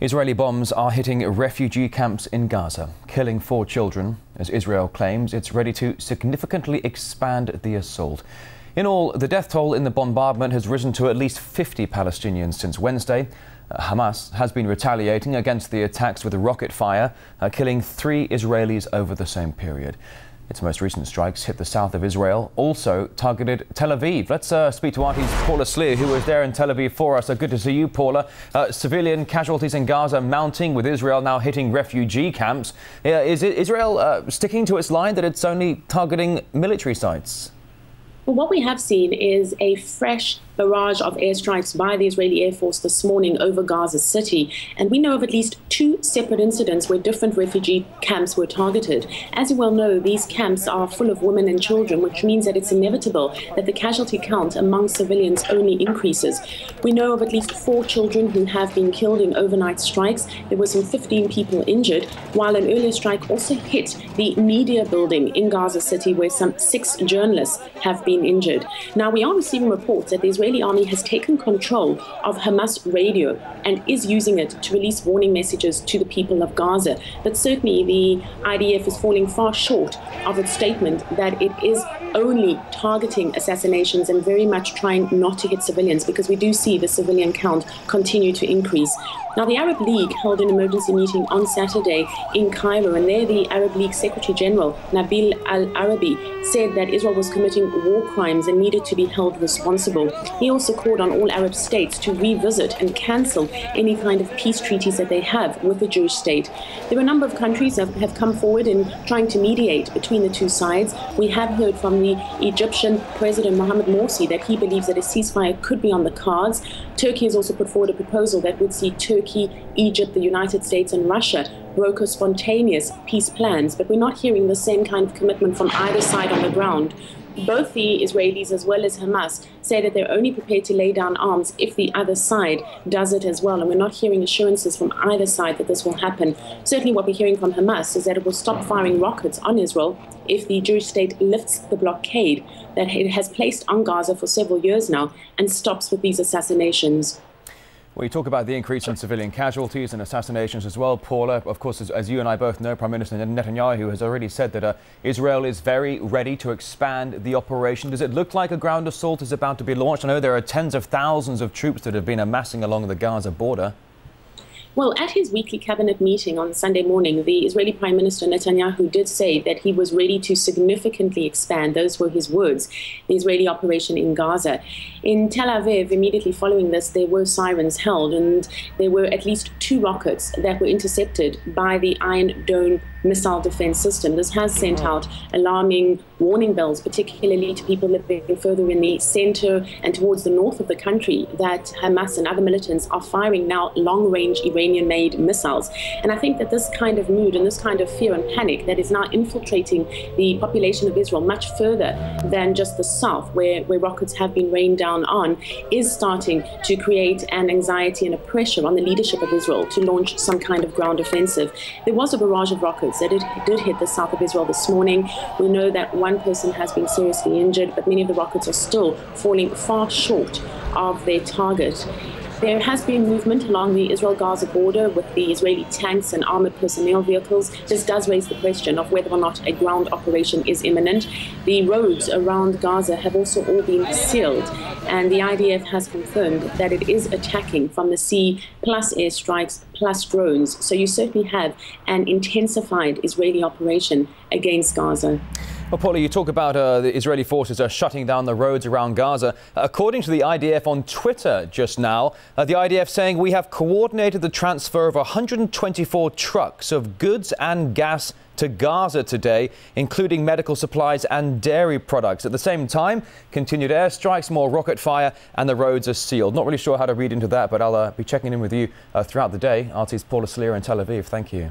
Israeli bombs are hitting refugee camps in Gaza, killing 4 children, as Israel claims it's ready to significantly expand the assault. In all, the death toll in the bombardment has risen to at least 50 Palestinians since Wednesday. Hamas has been retaliating against the attacks with rocket fire, killing 3 Israelis over the same period. Its most recent strikes hit the south of Israel, also targeted Tel Aviv. Let's speak to RT's Paula Sleer, who was there in Tel Aviv for us. Good to see you, Paula. Civilian casualties in Gaza mounting, with Israel now hitting refugee camps. Is Israel sticking to its line that it's only targeting military sites? Well, what we have seen is a fresh barrage of airstrikes by the Israeli Air Force this morning over Gaza City. And we know of at least 2 separate incidents where different refugee camps were targeted. As you well know, these camps are full of women and children, which means that it's inevitable that the casualty count among civilians only increases. We know of at least 4 children who have been killed in overnight strikes. There were some 15 people injured, while an earlier strike also hit the media building in Gaza City, where some 6 journalists have been injured. Now, we are receiving reports that the Israeli army has taken control of Hamas radio and is using it to release warning messages to the people of Gaza. But certainly the IDF is falling far short of its statement that it is only targeting assassinations and very much trying not to hit civilians, because we do see the civilian count continue to increase. Now, the Arab League held an emergency meeting on Saturday in Cairo, and there the Arab League Secretary General, Nabil al-Arabi, said that Israel was committing war crimes and needed to be held responsible. He also called on all Arab states to revisit and cancel any kind of peace treaties that they have with the Jewish state. There are a number of countries that have come forward in trying to mediate between the 2 sides. We have heard from the Egyptian President Mohamed Morsi that he believes that a ceasefire could be on the cards. Turkey has also put forward a proposal that would see Turkey, Egypt, the United States and Russia broker spontaneous peace plans, but we're not hearing the same kind of commitment from either side on the ground. Both the Israelis as well as Hamas say that they're only prepared to lay down arms if the other side does it as well, and we're not hearing assurances from either side that this will happen. Certainly what we're hearing from Hamas is that it will stop firing rockets on Israel if the Jewish state lifts the blockade that it has placed on Gaza for several years now and stops with these assassinations. Well, you talk about the increase in civilian casualties and assassinations as well, Paula. Of course, as you and I both know, Prime Minister Netanyahu has already said that Israel is very ready to expand the operation. Does it look like a ground assault is about to be launched? I know there are tens of thousands of troops that have been amassing along the Gaza border. Well, at his weekly cabinet meeting on Sunday morning, the Israeli Prime Minister Netanyahu did say that he was ready to significantly expand, those were his words, the Israeli operation in Gaza. In Tel Aviv, immediately following this, there were sirens held, and there were at least 2 rockets that were intercepted by the Iron Dome missile defense system. This has sent out alarming warning bells, particularly to people living further in the center and towards the north of the country, that Hamas and other militants are firing now long-range Iranian-made missiles. And I think that this kind of mood and this kind of fear and panic that is now infiltrating the population of Israel much further than just the south, where rockets have been rained down on, is starting to create an anxiety and a pressure on the leadership of Israel to launch some kind of ground offensive. There was a barrage of rockets that did hit the south of Israel this morning. We know that 1 person has been seriously injured, but many of the rockets are still falling far short of their target. There has been movement along the Israel-Gaza border with the Israeli tanks and armored personnel vehicles. This does raise the question of whether or not a ground operation is imminent. The roads around Gaza have also all been sealed, and the IDF has confirmed that it is attacking from the sea, plus airstrikes, plus drones. So you certainly have an intensified Israeli operation against Gaza. Well, Paula, you talk about the Israeli forces are shutting down the roads around Gaza. According to the IDF on Twitter just now, the IDF saying we have coordinated the transfer of 124 trucks of goods and gas to Gaza today, including medical supplies and dairy products. At the same time, continued airstrikes, more rocket fire, and the roads are sealed. Not really sure how to read into that, but I'll be checking in with you throughout the day. RT's Paula Sleer in Tel Aviv. Thank you.